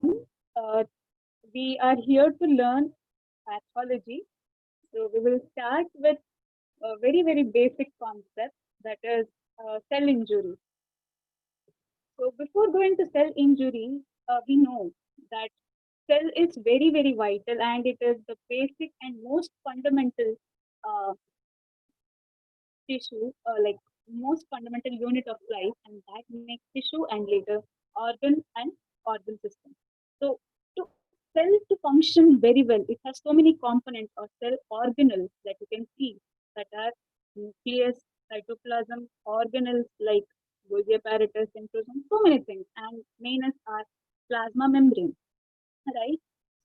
Uh, we are here to learn pathology. So we will start with a very, very basic concept that is cell injury. So before going to cell injury, we know that cell is very, very vital and it is the basic and most fundamental uh, tissue, like most fundamental unit of life, and that makes tissue and later organ and organ system. So to cell to function very well, it has so many components or cell organelles that you can see that are nucleus, cytoplasm, organelles like Golgi apparatus, centrosome, so many things, and main is our plasma membrane, right?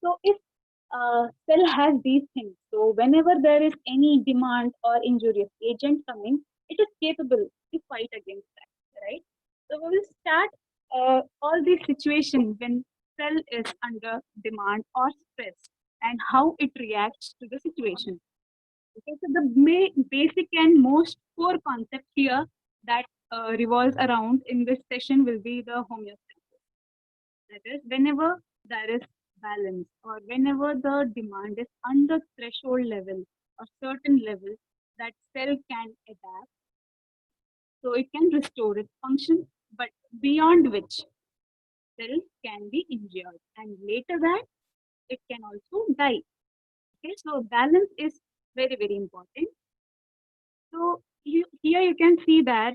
So if cell has these things, so whenever there is any demand or injurious agent coming, it is capable to fight against that, right? So we will start all these situations when cell is under demand or stress and how it reacts to the situation. Okay, so the basic and most core concept here that revolves around in this session will be the homeostasis. That is, whenever there is balance or whenever the demand is under threshold level or certain level, that cell can adapt, so it can restore its function, but beyond which cell can be injured, and later that it can also die. Okay, so balance is very, very important. So here you can see that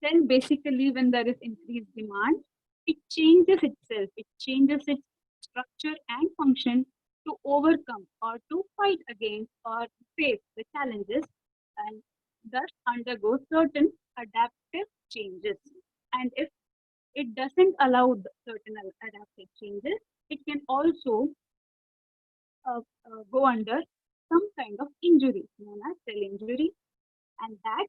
cell basically when there is increased demand, it changes itself, it changes its structure and function to overcome or to fight against or face the challenges and thus undergo certain adaptive changes. And if it doesn't allow the certain adaptive changes, it can also go under some kind of injury known as cell injury, and that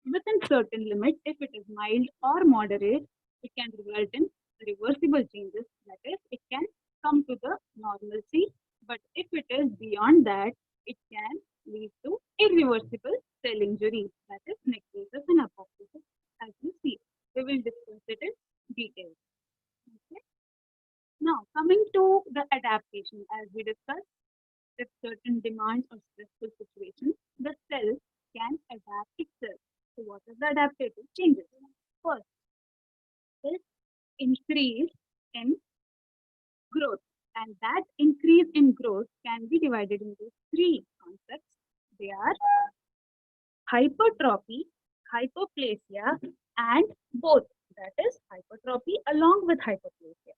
within certain limits, if it is mild or moderate, it can result in reversible changes. That is, it can come to the normalcy. But if it is beyond that, it can lead to irreversible cell injury. That is necrosis and apoptosis, as you see. We will discuss it in detail. Okay. Now, coming to the adaptation, as we discussed, if certain demands or stressful situations, the cell can adapt itself. So what are the adaptive changes? First is increase in growth. And that increase in growth can be divided into three concepts. They are hypertrophy, hyperplasia, and both. That is hypertrophy along with hyperplasia.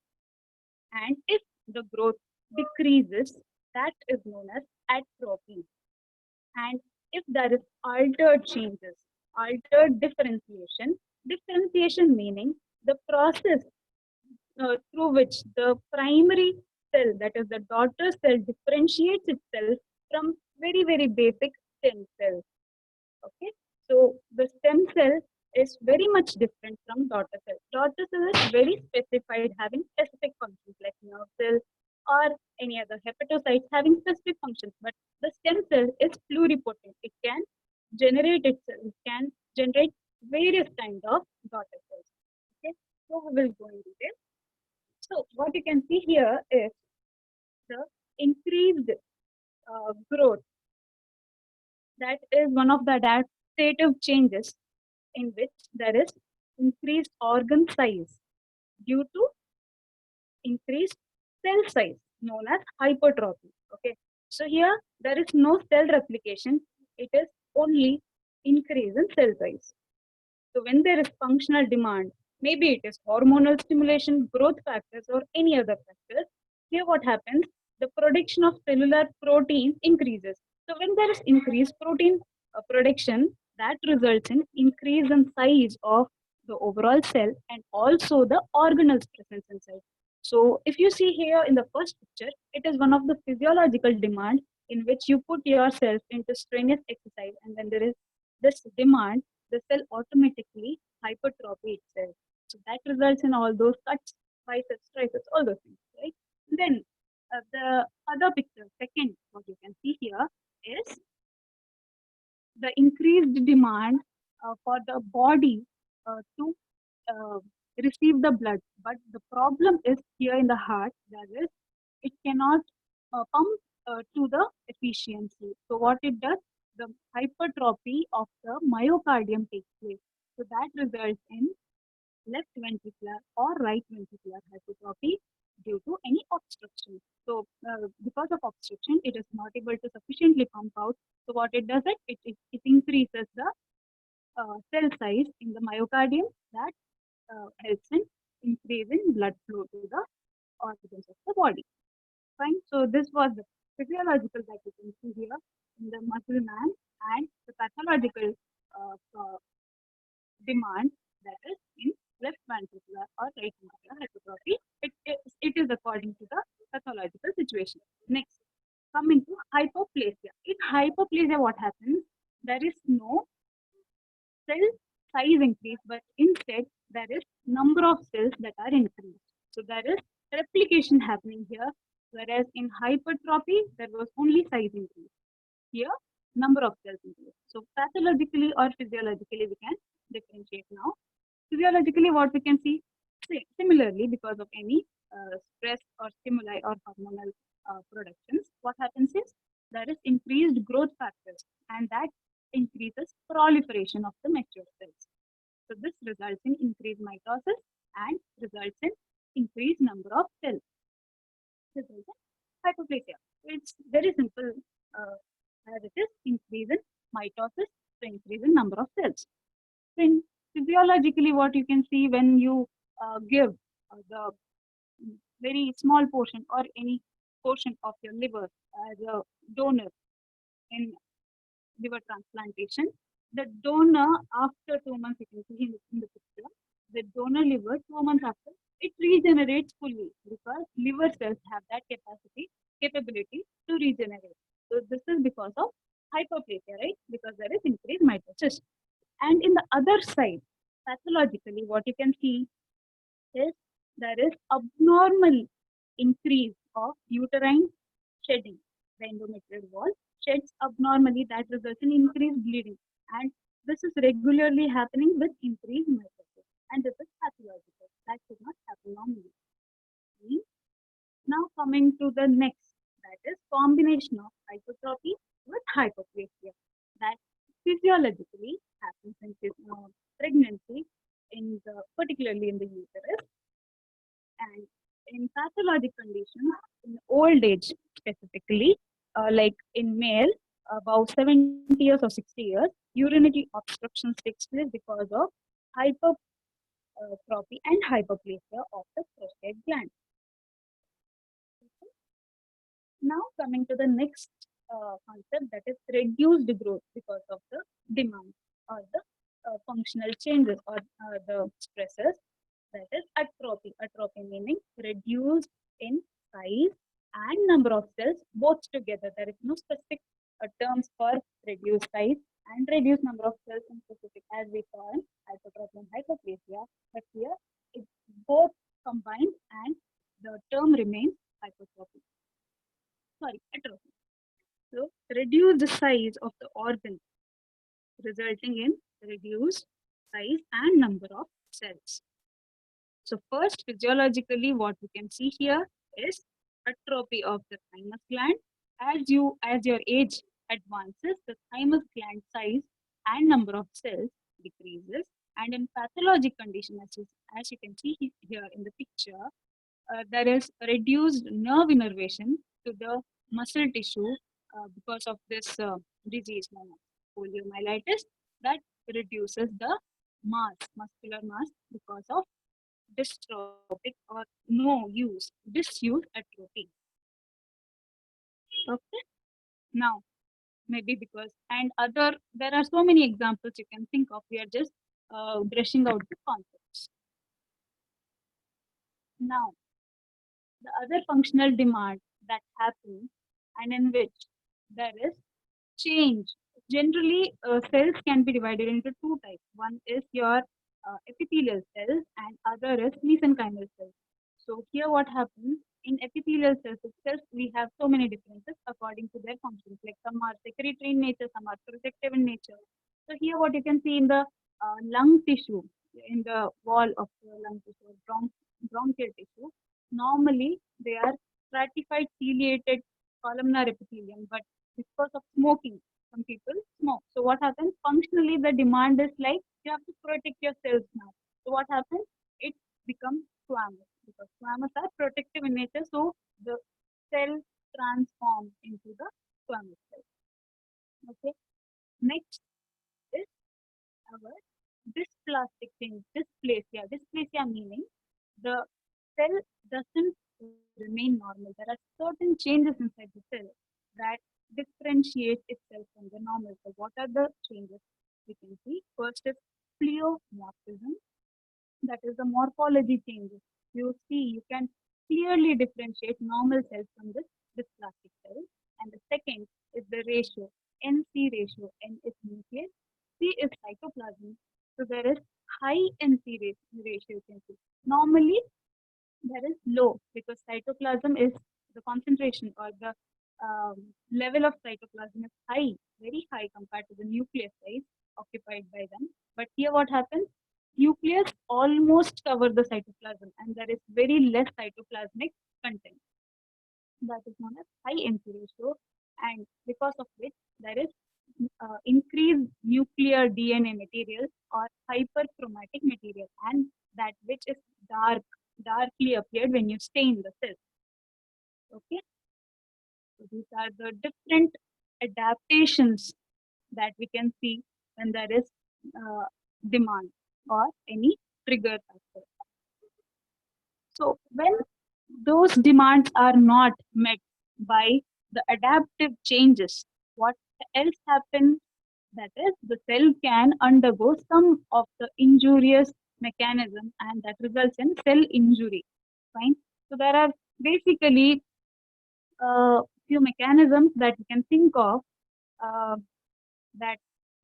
And if the growth decreases, that is known as atrophy. And if there is altered changes, altered differentiation meaning the process through which the primary cell, that is the daughter cell, differentiates itself from very, very basic stem cells. Okay, so the stem cell is very much different from daughter cell. Daughter cell is very specified, having specific functions like nerve cell or any other hepatocytes having specific functions. But the stem cell is pluripotent. It can generate itself. It can generate various kinds of daughter cells. Okay, so we will go in detail. So what you can see here is the increased growth. That is one of the adaptive changes in which there is increased organ size due to increased cell size known as hypertrophy. Okay, so here there is no cell replication, it is only increase in cell size. So when there is functional demand, maybe it is hormonal stimulation, growth factors, or any other factors, here what happens, the production of cellular protein increases. So when there is increased protein production, that results in increase in size of the overall cell and also the organelles present inside. So if you see here in the first picture, it is one of the physiological demand in which you put yourself into strenuous exercise, and when there is this demand, the cell automatically hypertrophy itself. So that results in all those cuts, biceps, triceps, all those things, right? Then the other picture, second, what you can see here is the increased demand for the body to receive the blood. But the problem is here in the heart, that is, it cannot pump to the efficiency. So what it does, the hypertrophy of the myocardium takes place. So that results in left ventricular or right ventricular hypertrophy due to any obstruction. So because of obstruction, it is not able to sufficiently pump out. So what it does, it increases the cell size in the myocardium that helps in increasing blood flow to the organs of the body. Fine. So this was the physiological that you can see here in the muscle man, and the pathological demand that is in left ventricular or right ventricular hypertrophy. It is according to the pathological situation. Next, coming to hypoplasia. In hypoplasia, what happens? There is no cell size increase, but instead there is number of cells that are increased. So there is replication happening here, whereas in hypertrophy there was only size increase. Here, number of cells increase. So pathologically or physiologically we can differentiate now. Physiologically, what we can see, similarly, because of any stress or stimuli or hormonal productions, what happens is there is increased growth factors, and that increases proliferation of the mature cells. So this results in increased mitosis and results in increased number of cells. Results in hypoplasia. It's very simple as it is, increase in mitosis, so increase in number of cells. So physiologically, what you can see when you give the very small portion or any portion of your liver as a donor in liver transplantation, the donor after 2 months, you can see in the picture, the donor liver 2 months after, it regenerates fully because liver cells have that capability to regenerate. So this is because of hypoplasia, right? Because there is increased mitosis. And in the other side, pathologically, what you can see is there is abnormal increase of uterine shedding. The endometrial wall sheds abnormally, that results in increased bleeding. And this is regularly happening with increased mitosis. And this is pathological. That should not happen normally. Now coming to the next, that is combination of hypertrophy with hypoplasia. That physiologically happens in pregnancy, particularly in the uterus, and in pathologic conditions, in old age specifically, like in male, about 70 years or 60 years, urinary obstructions takes place because of hypertrophy and hypoplasia of the prostate gland. Now coming to the next concept, that is reduced growth because of the demand or the functional changes or the stresses. That is atrophy. Atrophy meaning reduced in size and number of cells both together. There is no specific terms for reduced size and reduced number of cells in specific, as we saw in hypertrophy and hypoplasia. But here it's both combined and the term remains hypertrophy. Sorry, atrophy. So reduce the size of the organ, resulting in reduced size and number of cells. So first, physiologically, what we can see here is atrophy of the thymus gland. As your age advances, the thymus gland size and number of cells decreases. And in pathologic condition, as you can see here in the picture, there is reduced nerve innervation to the muscle tissue because of this disease known as poliomyelitis, that reduces the muscular mass because of dystrophic or disuse atrophy. Okay. Now, maybe because there are so many examples you can think of. We are just brushing out the concepts. Now, the other functional demand that happens and in which there is change. Generally, cells can be divided into two types. One is your epithelial cells and other is mesenchymal cells. So here what happens in epithelial cells itself, we have so many differences according to their functions. Like some are secretory in nature, some are protective in nature. So here what you can see in the lung tissue, in the wall of the lung tissue, or bronchial tissue, normally they are stratified ciliated columnar epithelium, but because of smoking, some people smoke. So what happens? Functionally, the demand is like you have to protect your cells now. So what happens? It becomes squamous because squamous are protective in nature. So the cell transforms into the squamous cell. Okay. Next is our dysplastic change, dysplasia. Dysplasia meaning the cell doesn't remain normal. There are certain changes inside the cell that differentiate itself from the normal. So what are the changes we can see? First is pleomorphism, that is the morphology changes. You see, you can clearly differentiate normal cells from this plastic cell. And the second is the ratio, NC ratio. N is nucleus, C is cytoplasm. So there is high NC ratio, you can see. Normally, there is low because cytoplasm is the concentration or the level of cytoplasm is high, very high compared to the nucleus size occupied by them. But here what happens? Nucleus almost cover the cytoplasm and there is very less cytoplasmic content. That is known as high NC ratio, and because of which there is increased nuclear DNA material or hyperchromatic material, and that which is darkly appeared when you stain the cell. Okay, so these are the different adaptations that we can see when there is demand or any trigger factor. So when those demands are not met by the adaptive changes, what else happens? That is, the cell can undergo some of the injurious mechanism, and that results in cell injury. Fine. So there are basically few mechanisms that we can think of that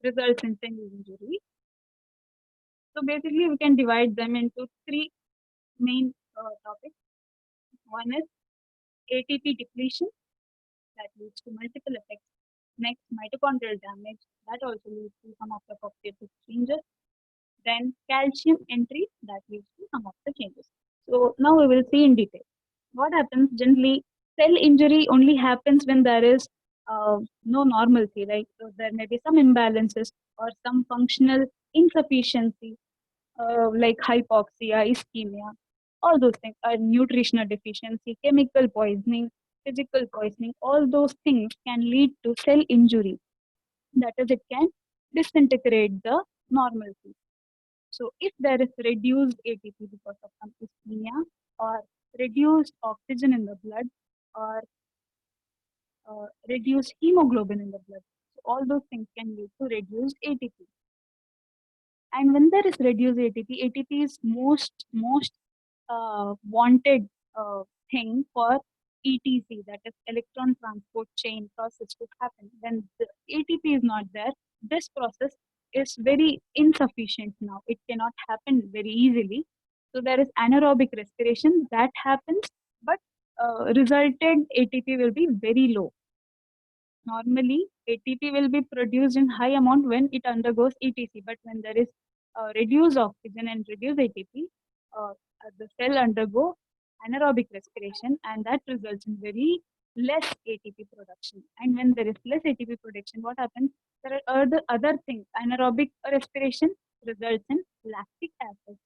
results in cell injury. So basically, we can divide them into three main topics. One is ATP depletion, that leads to multiple effects. Next, mitochondrial damage, that also leads to some of the cognitive changes. Then calcium entry, that leads to some of the changes. So now we will see in detail. What happens generally, cell injury only happens when there is no normalcy, right? So there may be some imbalances or some functional insufficiency, like hypoxia, ischemia, all those things, nutritional deficiency, chemical poisoning, physical poisoning, all those things can lead to cell injury. That is, it can disintegrate the normalcy. So if there is reduced ATP because of some ischemia or reduced oxygen in the blood or reduced hemoglobin in the blood, so all those things can lead to reduced ATP. And when there is reduced ATP, ATP is most wanted thing for ETC, that is electron transport chain process to happen. When the ATP is not there, this process is very insufficient now. It cannot happen very easily. So there is anaerobic respiration that happens, but resulted ATP will be very low. Normally, ATP will be produced in high amount when it undergoes ETC, but when there is reduced oxygen and reduced ATP, the cell undergo anaerobic respiration, and that results in very less ATP production. And when there is less ATP production, what happens? There are other things. Anaerobic respiration results in lactic acid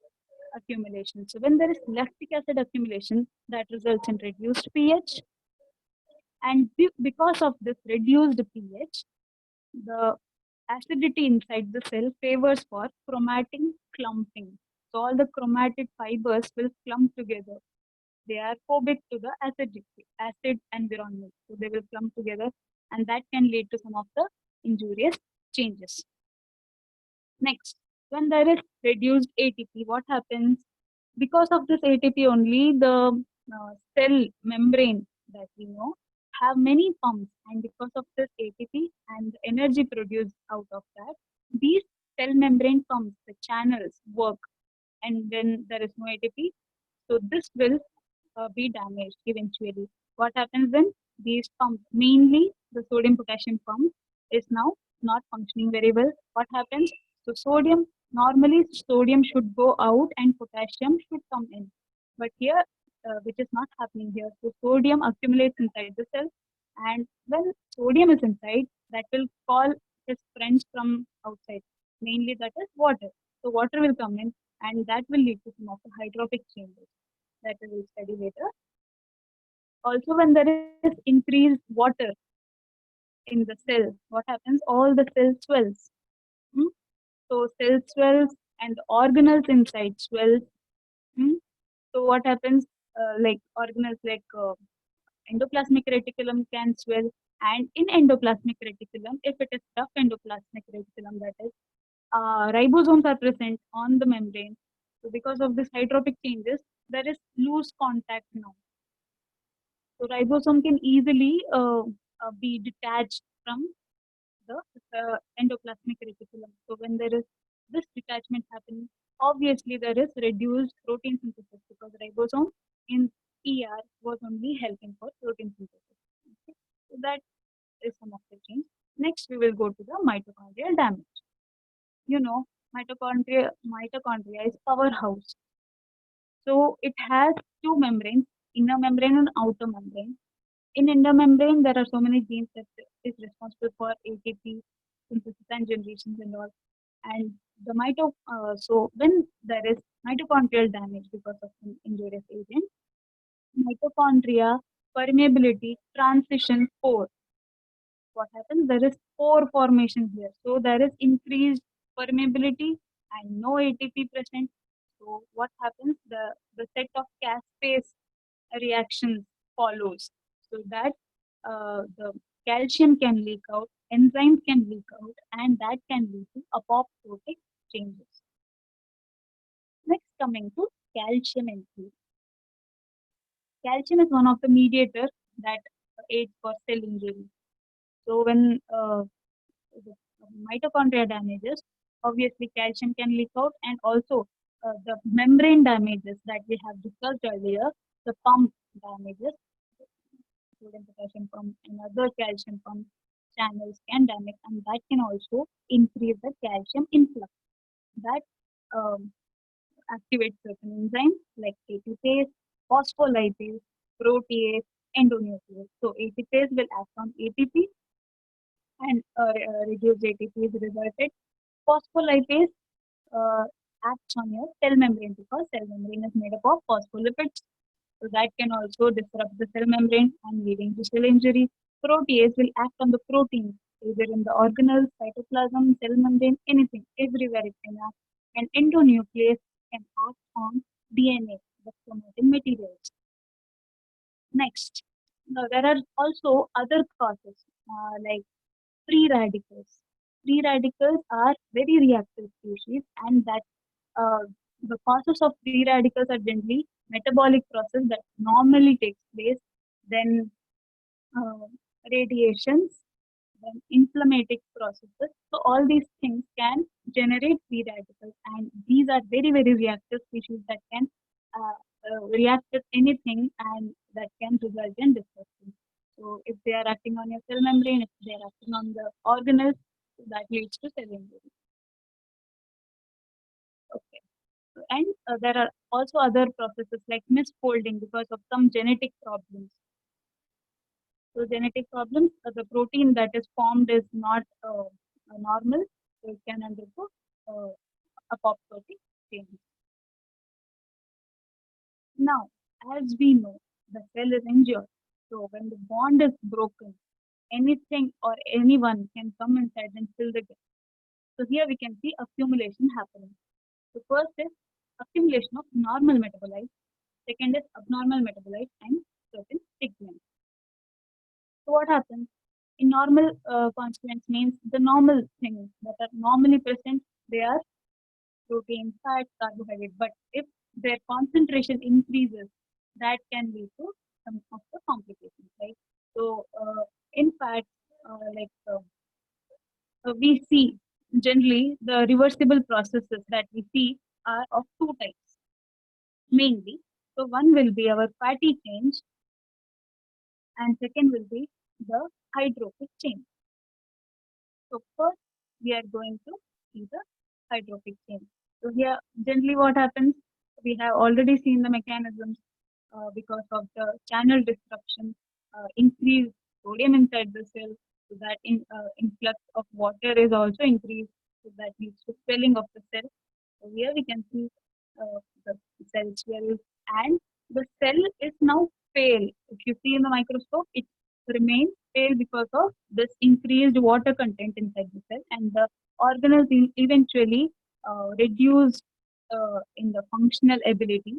accumulation. So when there is lactic acid accumulation, that results in reduced pH, and because of this reduced pH, the acidity inside the cell favors for chromatin clumping. So all the chromatid fibers will clump together. They are phobic to the acid environment. So they will clump together, and that can lead to some of the injurious changes. Next, when there is reduced ATP, what happens? Because of this ATP only, the cell membrane that we know have many pumps, and because of this ATP and the energy produced out of that, these cell membrane pumps, the channels work, and when there is no ATP, so this will be damaged eventually. What happens then? These pumps, mainly the sodium potassium pump, is now not functioning very well. What happens? So sodium Normally, sodium should go out and potassium should come in. But here, which is not happening here. So sodium accumulates inside the cell, and when sodium is inside, that will call his friends from outside. Mainly that is water. So water will come in, and that will lead to some of the hydrophic changes that we will study later. Also, when there is increased water in the cell, what happens? All the cell swells. Hmm? So cell swells and the organelles inside swells. Hmm? So what happens? Like organelles like endoplasmic reticulum can swell, and in endoplasmic reticulum, if it is tough endoplasmic reticulum, that is, ribosomes are present on the membrane. So because of this hydrophic changes, there is loose contact now. So ribosome can easily be detached from the endoplasmic reticulum. So when there is this detachment happening, obviously there is reduced protein synthesis because ribosome in ER was only helping for protein synthesis. Okay. So that is some of the change. Next, we will go to the mitochondrial damage. You know, mitochondria is powerhouse. So it has two membranes, inner membrane and outer membrane. In endomembrane, there are so many genes that is responsible for ATP synthesis and generations and all. And so when there is mitochondrial damage because of an injurious agent, mitochondria permeability transition pore. What happens? There is pore formation here. So there is increased permeability and no ATP present. So what happens? The set of caspase reactions follows. So that the calcium can leak out, enzymes can leak out, and that can lead to apoptotic changes. Next, coming to calcium increase. Calcium is one of the mediators that aids for cell injury. So when the mitochondria damages, obviously calcium can leak out, and also the membrane damages that we have discussed earlier, the pump damages, sodium potassium pump and other calcium pump channels can damage, and that can also increase the calcium influx. That um, activates certain enzymes like ATPase, phospholipase, protease, endonuclease. So ATPase will act on ATP and reduce ATP is resulted. Phospholipase uh, acts on your cell membrane because cell membrane is made up of phospholipids. So that can also disrupt the cell membrane and leading to cell injury. Protease will act on the proteins, either in the organelles, cytoplasm, cell membrane, anything, everywhere it can act. And endonuclease can act on DNA, the chromatin materials. Next, there are also other causes like free radicals. Free radicals are very reactive species, and that uh, the causes of free radicals are generally metabolic process that normally takes place, then uh, radiations, then inflammatic processes. So all these things can generate free radicals, and these are very very reactive species that can react with anything, and that can result in destruction. So if they are acting on your cell membrane, if they are acting on the organelles, that leads to cell injury. Okay. And there are also other processes like misfolding because of some genetic problems. So genetic problems, the protein that is formed is not normal, so it can undergo uh, apoptotic change. Now, as we know, the cell is injured. So when the bond is broken, anything or anyone can come inside and fill the gap. So here we can see accumulation happening. The first is accumulation of normal metabolites. Second is abnormal metabolites and certain pigments. So what happens? In normal constituents means the normal things that are normally present, they are protein, fat, carbohydrate. But if their concentration increases, that can lead to some of the complications, right? So in fact, we see generally the reversible processes that we see are of two types mainly. So one will be our fatty change, and second will be the hydrophic change. So first, we are going to see the hydrophobic change. So here, generally what happens, we have already seen the mechanisms because of the channel disruption, increased sodium inside the cell, so that influx of water is also increased, so that leads to swelling of the cell. So here we can see the cell swells, and the cell is now pale. If you see in the microscope, it remains pale because of this increased water content inside the cell, and the organelles eventually reduced in the functional ability.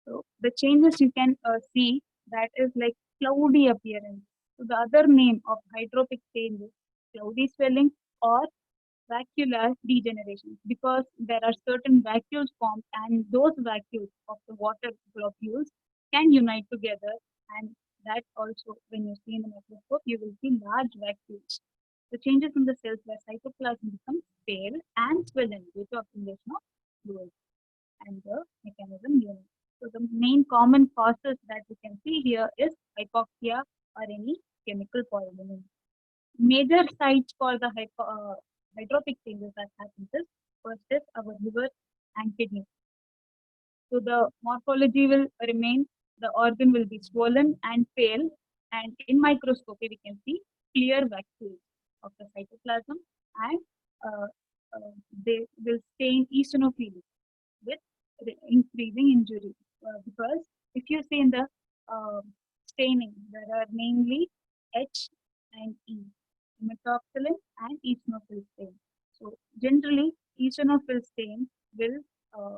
So the changes you can see, that is like cloudy appearance. So the other name of hydrophic change is cloudy swelling or vacuolar degeneration, because there are certain vacuoles formed, and those vacuoles of the water globules can unite together, and that also, when you see in the microscope, you will see large vacuoles. The changes in the cells where cytoplasm becomes pale and swollen due to accumulation of fluid, and the mechanism unit. So the main common causes that we can see here is hypoxia or any chemical poisoning. Major sites for the hydrophic changes that happens is, first is our liver and kidney. So the morphology will remain, the organ will be swollen and pale, and in microscopy we can see clear vacuoles of the cytoplasm, and uh, they will stain eosinophilic with increasing injury. Because if you see in the uh, staining, there are mainly H and E, methoxylin and eosinophil stain. So generally, eosinophil stain will uh,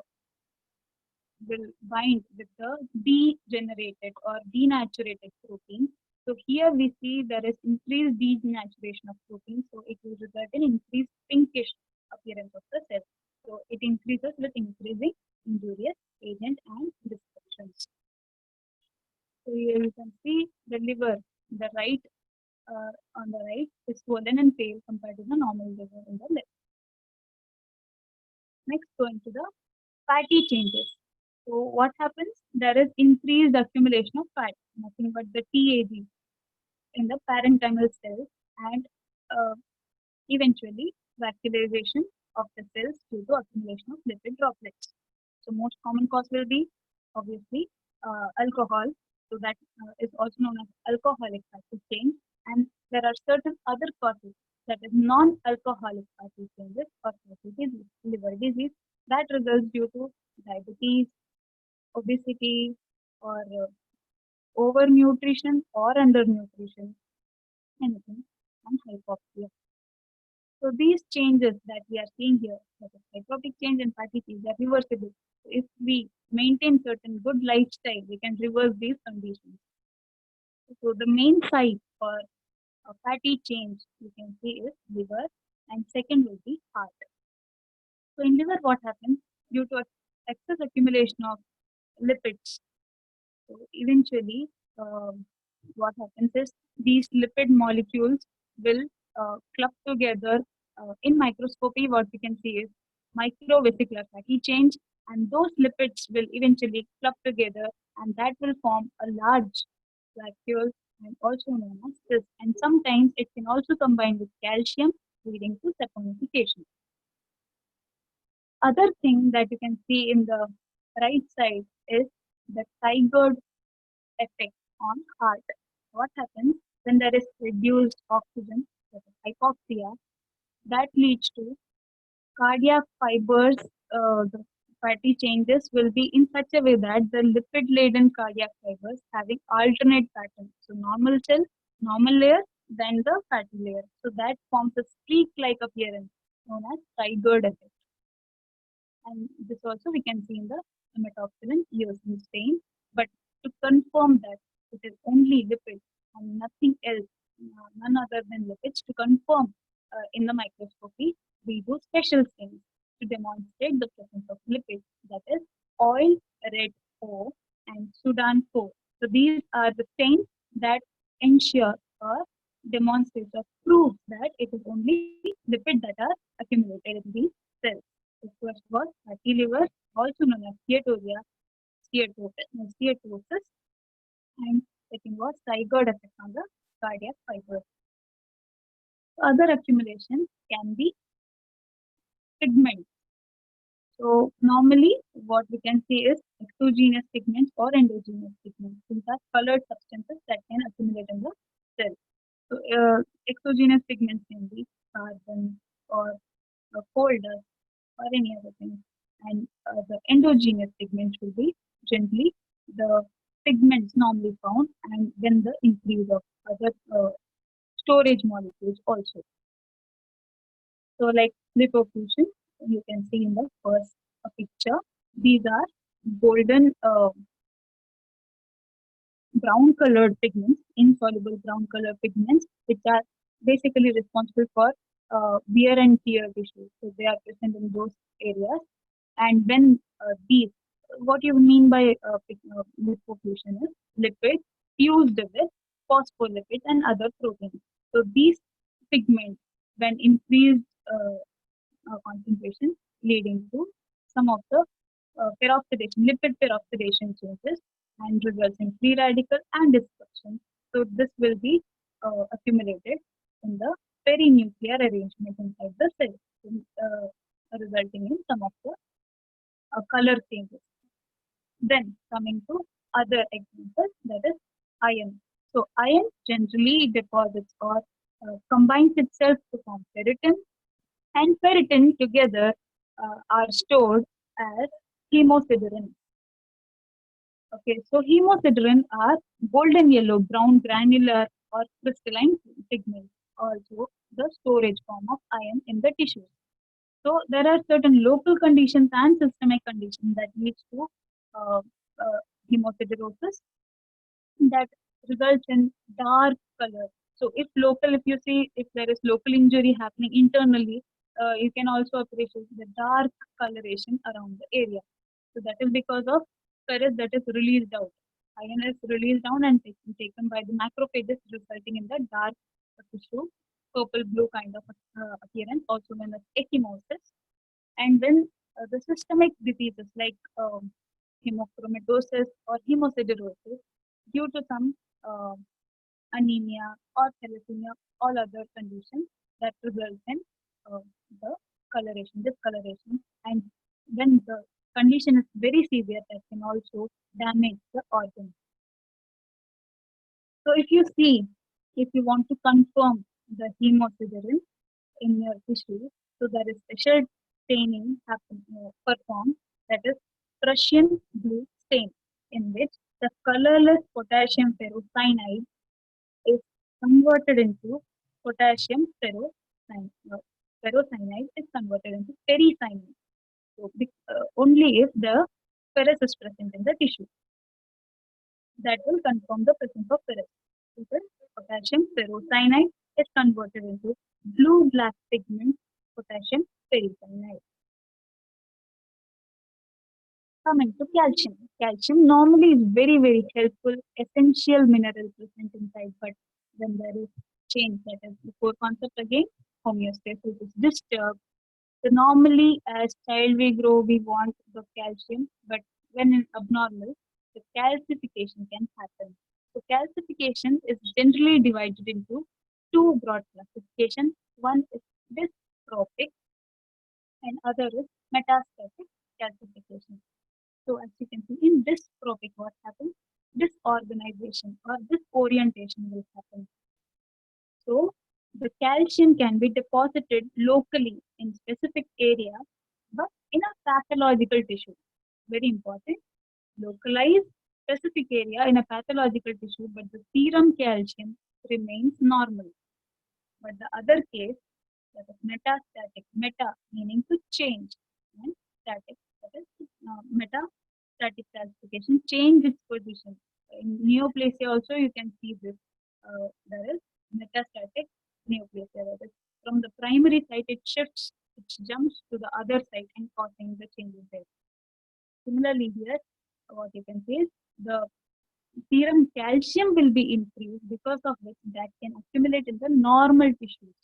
will bind with the degenerated or denatured protein. So here we see there is increased denaturation of protein, so it will result in increased pinkish appearance of the cell. So it increases with increasing injurious agent and destructions. So here you can see the liver, the right on the right is swollen and pale compared to the normal liver in the left. Next, going to the fatty changes. So what happens? There is increased accumulation of fat, nothing but the TAG in the parenchymal cells, and uh, eventually vascularization of the cells due to accumulation of lipid droplets. So most common cause will be obviously alcohol. So that is also known as alcoholic fatty change. And there are certain other causes, that is non-alcoholic fatty changes or fatty disease, liver disease, that results due to diabetes, obesity, or overnutrition or undernutrition, anything, and hypoxia. So these changes that we are seeing here, that is hypoxic change and fatty change, are reversible. So if we maintain certain good lifestyle, we can reverse these conditions. So the main site for a fatty change you can see is liver, and second will be heart. So in liver, what happens due to excess accumulation of lipids? So eventually, what happens is these lipid molecules will club together. In microscopy, what we can see is microvesicular fatty change, and those lipids will eventually club together, and that will form a large vacuole, and also known as cyst. And sometimes it can also combine with calcium, leading to saponification. Other thing that you can see in the right side is the Tigard effect on heart. What happens when there is reduced oxygen, that is hypoxia, that leads to cardiac fibers, the fatty changes will be in such a way that the lipid laden cardiac fibers having alternate patterns. So normal cell, normal layer, then the fatty layer. So that forms a streak like appearance known as Tigard effect. And this also we can see in the methoxylin eosin stain. But to confirm that it is only lipids and nothing else, none other than lipids, to confirm in the microscopy, we do special stains to demonstrate the presence of lipids, that is oil red O and Sudan 4. So these are the stains that ensure or demonstrate or prove that it is only lipids that are accumulated in these cells. The first was fatty liver, also known as steatorrhea, steatosis, and second was Sigurd effect on the cardiac fibers. Other accumulation can be pigments. So normally what we can see is exogenous pigments or endogenous pigments. These are colored substances that can accumulate in the cell. So exogenous pigments can be carbon or coal dust or any other thing. And the endogenous pigments will be generally the pigments normally found, and then the increase of other storage molecules also. So like lipofuscin, you can see in the first picture, these are golden brown colored pigments, insoluble brown colored pigments, which are basically responsible for wear and tear tissues. So they are present in those areas. And when these, what you mean by lipofuscin is lipids fused with phospholipids and other proteins. So these pigments, when increased concentration, leading to some of the peroxidation, lipid peroxidation changes and results in free radical and destruction. So this will be accumulated in the perinuclear arrangement inside the cell, resulting in some of the color changes. Then coming to other examples, that is iron. So iron generally deposits or combines itself to form ferritin, and ferritin together are stored as hemosiderin. Okay, so hemosiderin are golden yellow, brown, granular, or crystalline pigments, also the storage form of iron in the tissue. So there are certain local conditions and systemic conditions that leads to uh, hemosiderosis that results in dark color. So if local, if you see if there is local injury happening internally, you can also appreciate the dark coloration around the area. So that is because of ferrous that is released out. Iron is released down and taken by the macrophages, resulting in the dark tissue, purple blue kind of appearance, also known as ecchymosis. And then the systemic diseases like hemochromatosis or hemosiderosis due to some uh, anemia or thalassemia, all other conditions that result in uh, the discoloration. And when the condition is very severe, that can also damage the organ. So if you see, if you want to confirm the hemosiderin in your tissue, so there is special staining performed, that is Prussian blue stain, in which the colorless potassium ferrocyanide is converted into potassium ferrocyanide. Ferrocyanide is converted into ferricyanide. So, only if the ferrous is present in the tissue, that will confirm the presence of ferrous. So, the potassium ferrocyanide is converted into blue-black pigment potassium ferricyanide. Coming to calcium. Calcium normally is very, very helpful, essential mineral present inside, but when there is change, that is the core concept again, homeostasis is disturbed. So normally as child we grow, we want the calcium, but when in abnormal, the calcification can happen. So calcification is generally divided into two broad classifications. One is dystrophic and other is metastatic calcification. So as you can see in this dystrophic, what happens? Disorganization or disorientation will happen. So the calcium can be deposited locally in specific area, but in a pathological tissue. Very important. Localized specific area in a pathological tissue, but the serum calcium remains normal. But the other case, that is metastatic, meta meaning to change, and static, that is metastatic calcification, change its position. In neoplasia also you can see this. There is metastatic neoplasia, that is from the primary site it shifts, it jumps to the other site and causing the change in there. Similarly here, what you can see is the serum calcium will be increased, because of which that can accumulate in the normal tissues.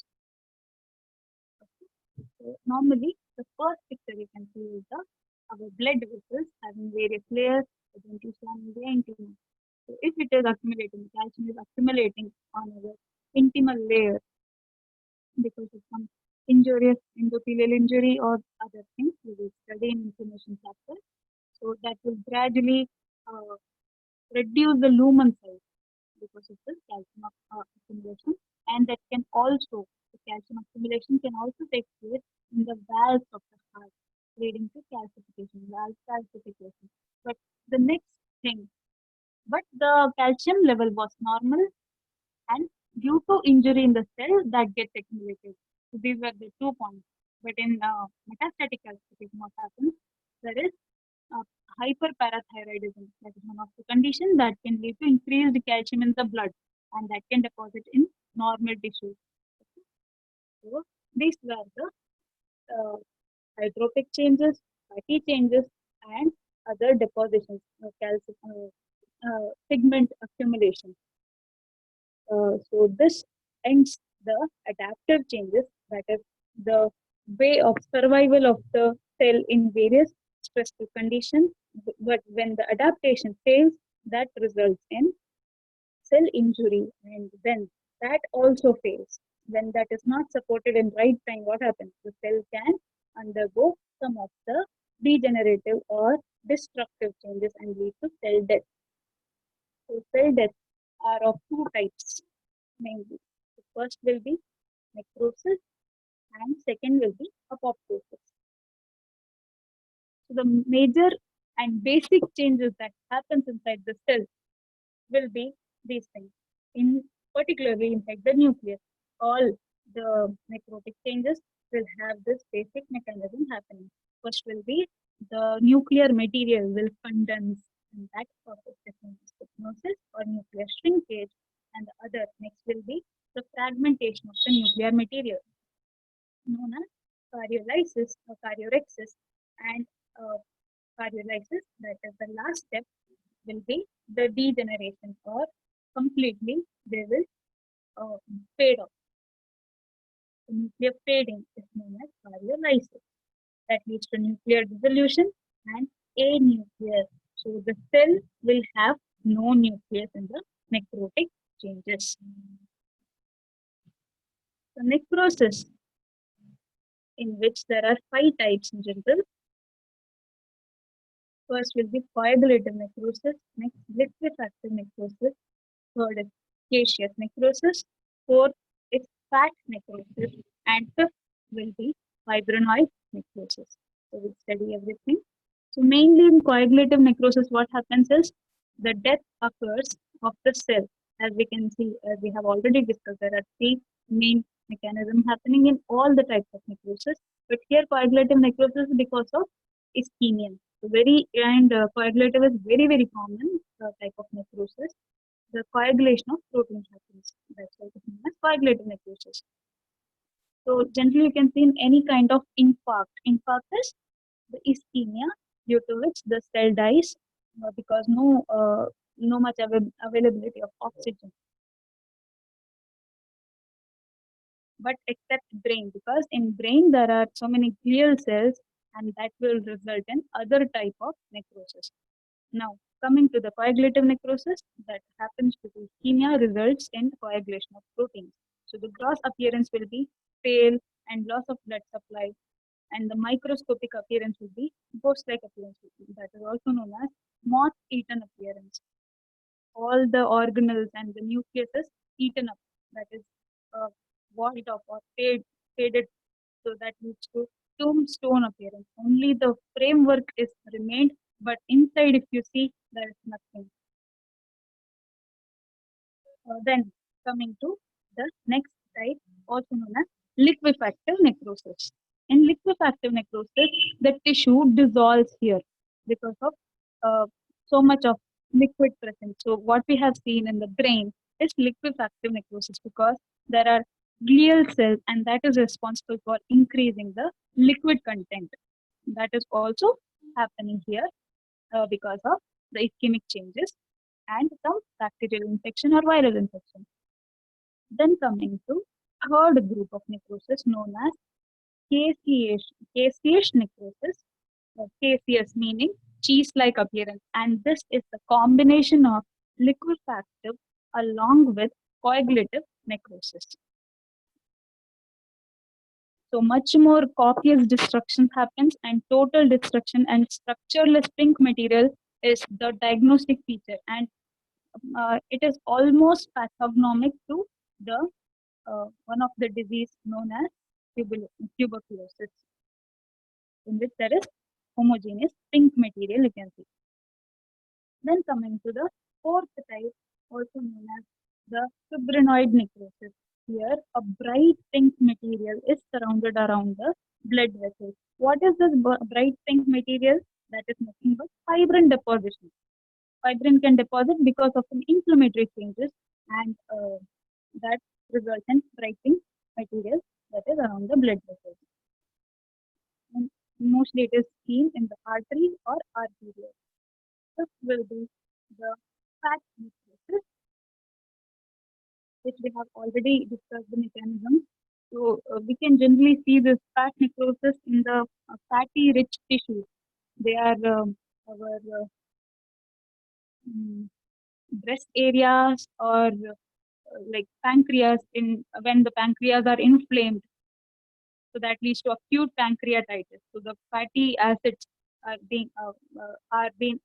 So normally, the first picture you can see is the our blood vessels having various layers identified in the intima. So if it is accumulating, calcium is accumulating on our intimal layer because of some injurious endothelial injury or other things, we will study in inflammation chapter. So that will gradually uh, reduce the lumen size because of the calcium accumulation, and that can also, the calcium accumulation can also take place in the valves of the heart, leading to calcification, valve calcification. But the next thing, but the calcium level was normal, and due to injury in the cell that gets accumulated. So these were the 2 points. But in metastatic calcification, what happens? There is uh, hyperparathyroidism. That is one of the conditions that can lead to increased calcium in the blood, and that can deposit in normal tissues. So these were the uh, hydrophic changes, fatty changes, and other depositions, calcium, pigment accumulation. So this ends the adaptive changes, that is the way of survival of the cell in various stressful conditions. But when the adaptation fails, that results in cell injury, and then that also fails. When that is not supported in right time, what happens? The cell can undergo some of the degenerative or destructive changes and lead to cell death. So cell death are of two types mainly. The first will be necrosis and second will be apoptosis. So the major and basic changes that happens inside the cell will be these things. In particularly inside the nucleus, all the necrotic changes will have this basic mechanism happening. First will be the nuclear material will condense, and that process is known as stenosis or nuclear shrinkage. And the other next will be the fragmentation of the nuclear material, known as karyolysis or karyorrhexis. And uh, karyolysis, that is the last step, will be the degeneration, or completely they will fade off. The nuclear fading is known as karyolysis. That leads to nuclear dissolution and anuclear. So the cell will have no nucleus in the necrotic changes. So necrosis, in which there are 5 types in general. First will be coagulative necrosis, next liquefactive necrosis, third is gaseous necrosis, fourth is fat necrosis, and fifth will be fibrinoid necrosis. So we'll study everything. So mainly in coagulative necrosis, what happens is the death occurs of the cell. As we can see, as we have already discussed, there are 3 main mechanisms happening in all the types of necrosis. But here coagulative necrosis is because of ischemia. So coagulative is very common type of necrosis. The coagulation of protein happens. That's why it is known as coagulative necrosis. So generally you can see in any kind of infarct. Infarct is the ischemia due to which the cell dies because no much availability of oxygen. But except brain, because in brain there are so many glial cells, and that will result in other type of necrosis. Now, coming to the coagulative necrosis, that happens to the ischemia results in coagulation of proteins. So the gross appearance will be pale and loss of blood supply, and the microscopic appearance will be ghost-like appearance. That is also known as moth-eaten appearance. All the organelles and the nucleus is eaten up. That is washed off or faded. So that leads to tombstone appearance. Only the framework is remained, but inside, if you see, there is nothing. Then coming to the next type, also known as liquefactive necrosis. In liquefactive necrosis, the tissue dissolves here because of uh, so much of liquid present. So what we have seen in the brain is liquefactive necrosis because there are glial cells, and that is responsible for increasing the liquid content. That is also happening here because of the ischemic changes and some bacterial infection or viral infection. Then coming to third group of necrosis known as caseous necrosis. caseous, meaning cheese-like appearance. And this is the combination of liquefactive along with coagulative necrosis. So much more copious destruction happens, and total destruction and structureless pink material is the diagnostic feature, and it is almost pathognomic to the one of the disease known as tuberculosis, in which there is homogeneous pink material you can see. Then coming to the fourth type, also known as the fibrinoid necrosis. Here, a bright pink material is surrounded around the blood vessels. What is this bright pink material? That is nothing but fibrin deposition. Fibrin can deposit because of some inflammatory changes, and that results in bright pink material that is around the blood vessels. And mostly it is seen in the arteries or arterial. This will be the fat necrosis, which we have already discussed the mechanism. So we can generally see this fat necrosis in the fatty rich tissues. They are our breast areas, or like pancreas, in when the pancreas are inflamed. So that leads to acute pancreatitis. So the fatty acids are being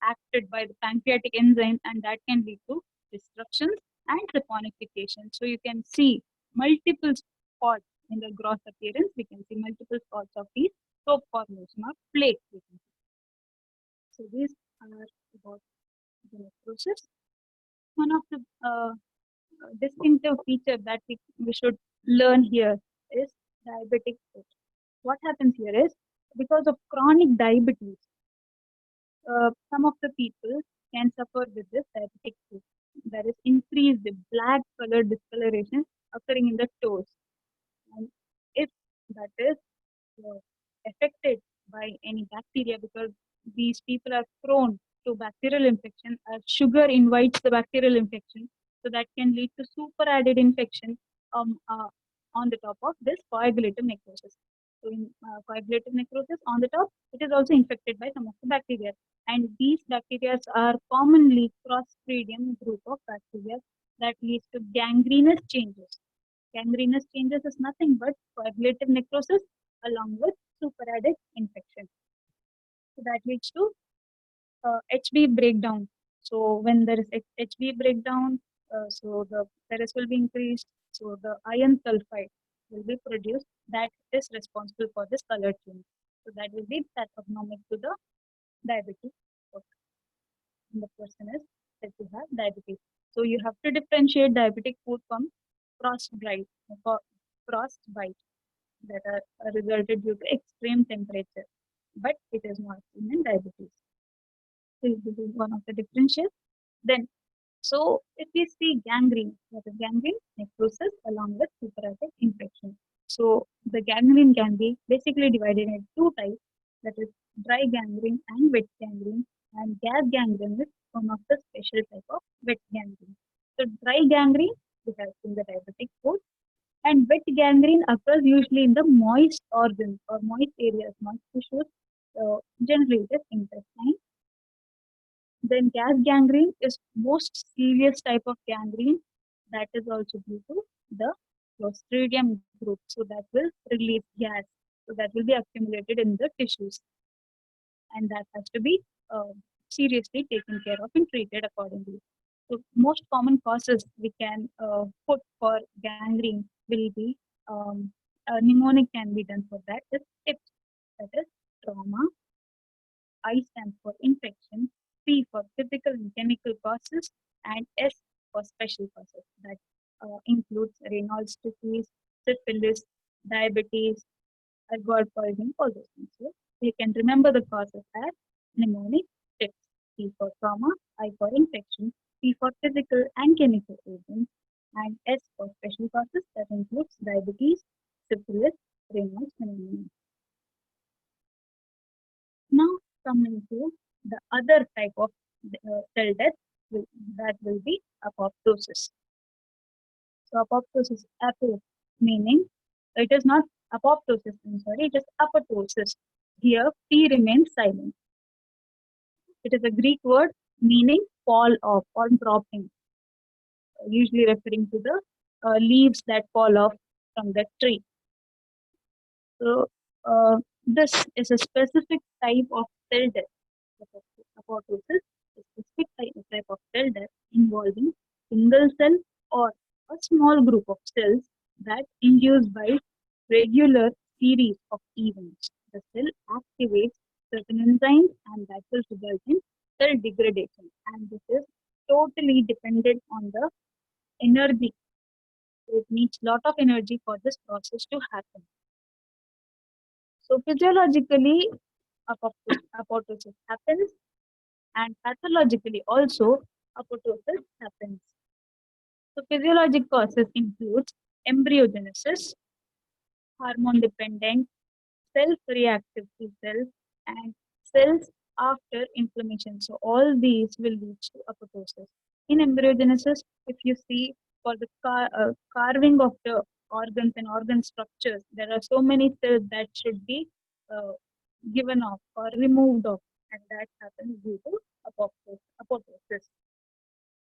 acted by the pancreatic enzyme, and that can lead to destructions and saponification. So you can see multiple spots in the gross appearance. We can see multiple spots of these soap formation or flakes. So these are about the necrosis. One of the distinctive feature that we should learn here is diabetic foot. What happens here is, because of chronic diabetes, some of the people can suffer with this diabetic foot. There is increased black color discoloration occurring in the toes. And if that is uh, affected by any bacteria, because these people are prone to bacterial infection, as sugar invites the bacterial infection, so that can lead to super added infection um, uh, on the top of this coagulative necrosis. So in coagulative necrosis on the top, it is also infected by some of the bacteria, and these bacteria are commonly Clostridium group of bacteria that leads to gangrenous changes. Gangrenous changes is nothing but coagulative necrosis along with superadded infection. So that leads to HB breakdown. So when there is HB breakdown, so the ferrous will be increased. So the iron sulfide will be produced that is responsible for this color change. So that will be pathognomic to the diabetes. And the person is said to have diabetes. So you have to differentiate diabetic foot from frostbite, frostbite that are resulted due to extreme temperature, but it is not seen in diabetes. So this is one of the differentials. Then, so if we see gangrene, what is gangrene? Necrosis along with superative infection. So the gangrene can be basically divided into two types, that is dry gangrene and wet gangrene. And gas gangrene is one of the special type of wet gangrene. So dry gangrene we have in the diabetic foot, and wet gangrene occurs usually in the moist organs or moist areas, moist tissues, generally it is intestine. Then gas gangrene is most serious type of gangrene that is also due to the Clostridium group. So that will release gas. So that will be accumulated in the tissues, and that has to be seriously taken care of and treated accordingly. So most common causes we can put for gangrene will be mnemonic can be done for that. Is TIPS, that is trauma. I stands for infection, P for physical and chemical causes, and S for special causes. That includes Raynaud's disease, syphilis, diabetes, ergot poisoning, all those things. So you can remember the causes as mnemonic tips. P for trauma, I for infection, P for physical and chemical agents, and S for special causes that includes diabetes, syphilis, Raynaud's phenomenon. Now coming to the other type of cell death, that will be apoptosis. So apoptosis, apo, meaning it is not apoptosis, I'm sorry, it is apoptosis. Here, P remains silent. It is a Greek word meaning fall off or dropping, usually referring to the leaves that fall off from the tree. So, this is a specific type of cell death. Apoptosis is a specific type of cell death involving single cell or a small group of cells that induced by regular series of events. The cell activates certain enzymes and that will result in cell degradation. And this is totally dependent on the energy. It needs lot of energy for this process to happen. So physiologically, apoptosis happens, and pathologically also apoptosis happens. So physiologic causes includes embryogenesis, hormone-dependent, self-reactive T cells, and cells after inflammation. So all these will lead to apoptosis. In embryogenesis, if you see for the carving of the organs and organ structures, there are so many cells that should be uh, given off or removed off, and that happens due to apoptosis.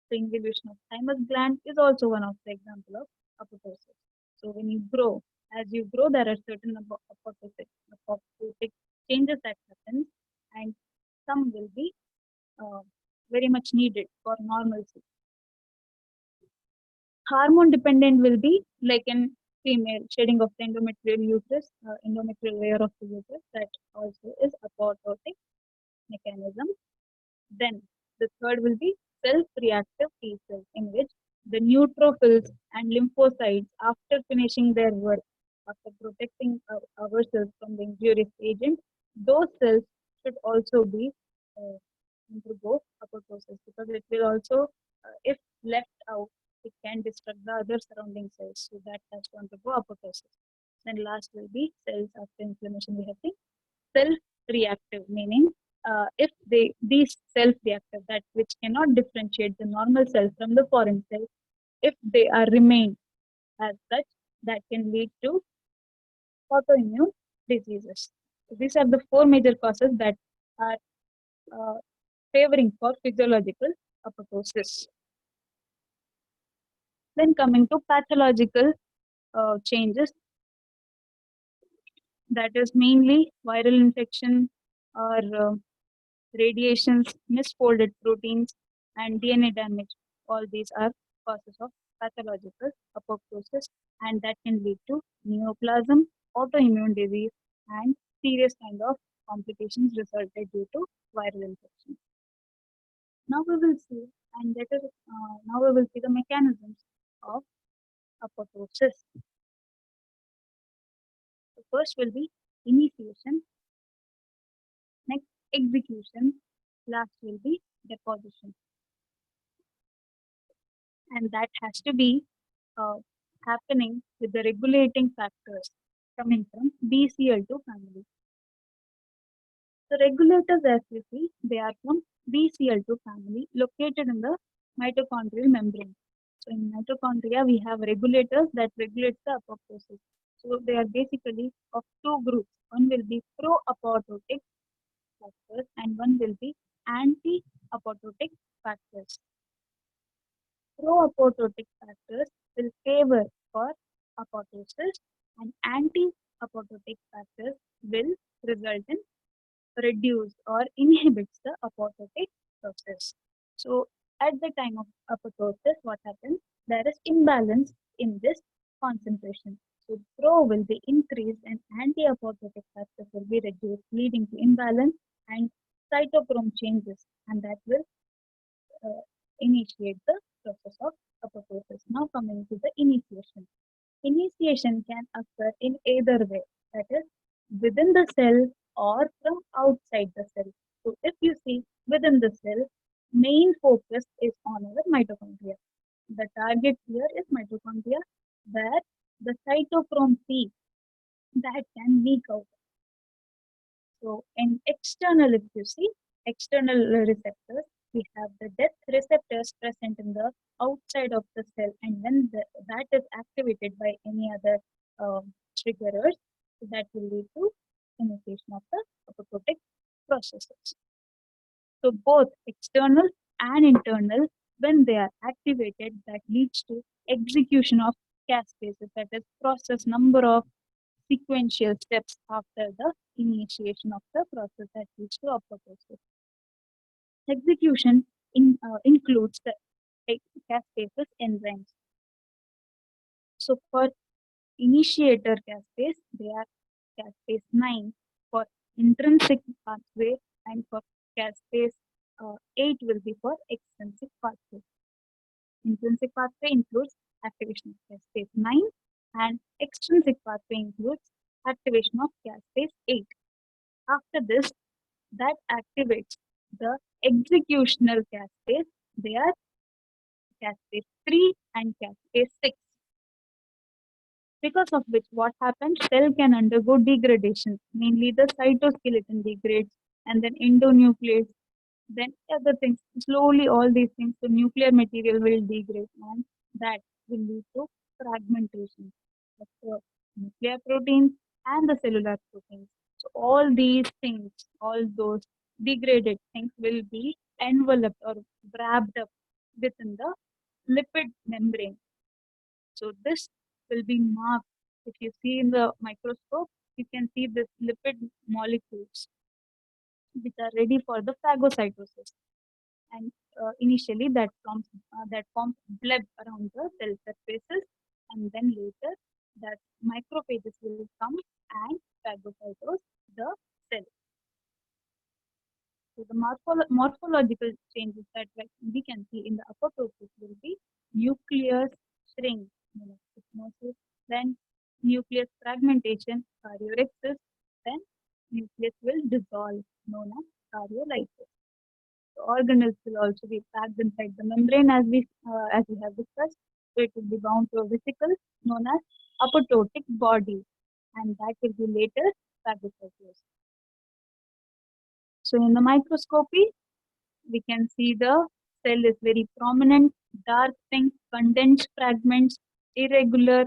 The inhibition of thymus gland is also one of the example of apoptosis. So when you grow, as you grow, there are certain apoptotic changes that happen, and some will be uh, very much needed for normalcy. Hormone dependent will be like in female shedding of the endometrial uterus, endometrial layer of the uterus, that also is apoptotic mechanism. Then the third will be self-reactive T cells, in which the neutrophils and lymphocytes, after finishing their work, after protecting ourselves from the injurious agent, those cells should also be undergo apoptosis, because it will also, if left out, it can disrupt the other surrounding cells. So that has to undergo apoptosis. Then last will be cells after inflammation. We have the self-reactive, meaning if these self-reactive, that which cannot differentiate the normal cell from the foreign cell, if they are remained as such, that can lead to autoimmune diseases. So these are the four major causes that are uh, favoring for physiological apoptosis. Then coming to pathological changes, that is mainly viral infection or radiations, misfolded proteins, and DNA damage. All these are causes of pathological apoptosis, and that can lead to neoplasm, autoimmune disease, and serious kind of complications resulted due to viral infection. Now we will see, and that is now we will see the mechanisms of apoptosis. The first will be initiation, next execution, last will be deposition. And that has to be uh, happening with the regulating factors coming from BCL2 family. The regulators, as you see, they are from BCL2 family located in the mitochondrial membrane. So in mitochondria, we have regulators that regulate the apoptosis. So they are basically of two groups. One will be pro-apoptotic factors and one will be anti-apoptotic factors. Pro-apoptotic factors will favor for apoptosis, and anti-apoptotic factors will result in reduce or inhibits the apoptotic process. So at the time of apoptosis, what happens? There is imbalance in this concentration. So pro will be increased and anti-apoptotic factors will be reduced, leading to imbalance and cytochrome changes, and that will initiate the process of apoptosis. Now coming to the initiation. Initiation can occur in either way, that is within the cell or from outside the cell. So if you see within the cell, main focus is on our mitochondria. The target here is mitochondria, where the cytochrome C that can leak out. So in external, if you see external receptors, we have the death receptors present in the outside of the cell, and when that is activated by any other triggerers, so that will lead to initiation of the processes. So both external and internal, when they are activated, that leads to execution of caspases, that is process number of sequential steps after the initiation of the process that leads to apoptosis. Execution includes the caspases enzymes. So for initiator caspase, they are caspase 9 for intrinsic pathway, and for caspase 8 will be for extrinsic pathway. Intrinsic pathway includes activation of caspase 9, and extrinsic pathway includes activation of caspase 8. After this, that activates the executional caspase. They are caspase 3 and caspase 6. Because of which what happens, cell can undergo degradation, mainly the cytoskeleton degrades, and then endonuclease, then other things. Slowly all these things, the nuclear material will degrade, and that will lead to fragmentation of the nuclear proteins and the cellular proteins. So all these things, all those degraded things will be enveloped or wrapped up within the lipid membrane. So this will be marked. If you see in the microscope, you can see this lipid molecules which are ready for the phagocytosis. And initially that forms bleb around the cell surfaces, and then later that macrophages will come and phagocytose the cell. So the morphological changes that we can see in the apoptosis will be nucleus shrink, stenosis, then nucleus fragmentation, karyorrhexis, then nucleus will dissolve, known as karyolysis. The organelles will also be packed inside the membrane, as we have discussed. So it will be bound to a vesicle known as apoptotic body, and that will be later phagocytosis. So in the microscopy, we can see the cell is very prominent, dark pink, condensed fragments, irregular,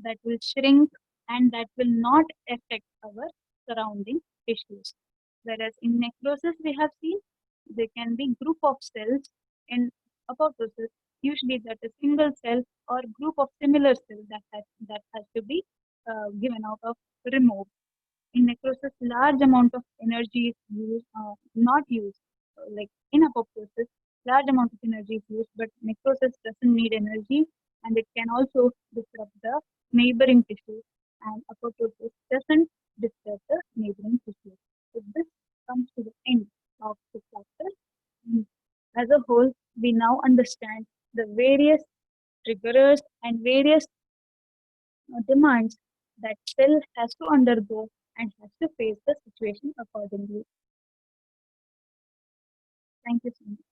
that will shrink, and that will not affect our surrounding tissues. Whereas in necrosis, we have seen there can be group of cells. In apoptosis, usually that is single cell or group of similar cells that has to be given out of removed. In necrosis, large amount of energy is used, not used. Like in apoptosis, large amount of energy is used, but necrosis doesn't need energy, and it can also disrupt the neighboring tissue. And apoptosis doesn't disturb the neighboring tissue. So this comes to the end of the chapter. As a whole, we now understand the various triggers and various demands that cell has to undergo and has to face the situation accordingly. Thank you so much.